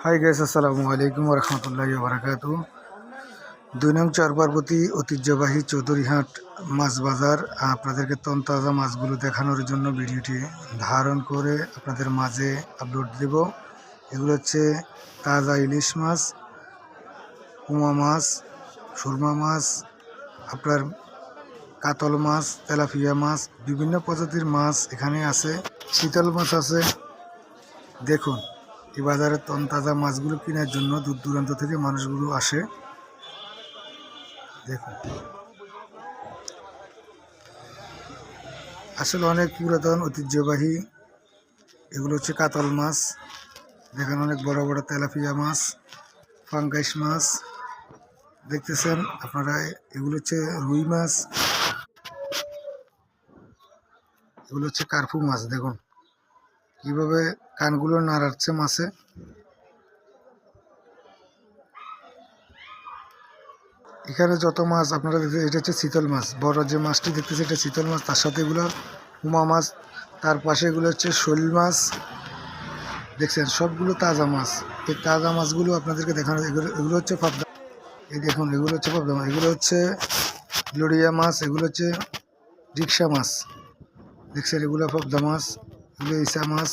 Hi guys, আসসালামু আলাইকুম রহমতুল্লাহি বারাকাতু। ২ নং চরপার্বতী ঐতিহ্যবাহী চৌধুরীহাট মাছ বাজার আপনাদেরকে তরতাজা মাছগুলো দেখানোর জন্য ভিডিওটি ধারণ করে আপনাদের মাঝে আপলোড দেব। এগুলো হচ্ছে তাজা ইলিশ মাছ, পুমা মাছ, সুরমা মাছ, আপনার কাতল মাছ, তেলাপিয়া মাছ, বিভিন্ন প্রজাতির মাছ এখানে আছে। শীতল মাছ আছে। দেখুন, এই বাজারে তরতাজা মাছগুলো কেনার জন্য দূর দূরান্ত থেকে মানুষগুলো আসে। দেখুন, আসলে অনেক পুরাতন ঐতিহ্যবাহী। এগুলো হচ্ছে কাতল মাছ, দেখেন অনেক বড় বড় তেলাপিয়া মাছ, ফাঙ্গাস মাছ দেখতেছেন আপনারা। এগুলো হচ্ছে রুই মাছ, এগুলো হচ্ছে কার্পু মাছ। দেখুন কিভাবে কানগুলো নাড়াচ্ছে মাছে। এখানে যত মাছ আপনারা দেখতে, এটা হচ্ছে শীতল মাছ। বড় যে মাছটি দেখতেছে এটা শীতল মাছ, তার সাথে এগুলো পুমা মাছ, তার পাশে এগুলো হচ্ছে শোল মাছ। দেখছেন সবগুলো তাজা মাছ। এই তাজা মাছগুলো আপনাদেরকে দেখানো। এগুলো হচ্ছে পাবদা। এই দেখুন, এগুলো হচ্ছে পাবদা মাছ, এগুলো হচ্ছে লড়িয়া মাছ, এগুলো হচ্ছে রিক্সা মাছ। দেখছেন এগুলো পাবদা মাছ, এগুলো ইসা মাছ।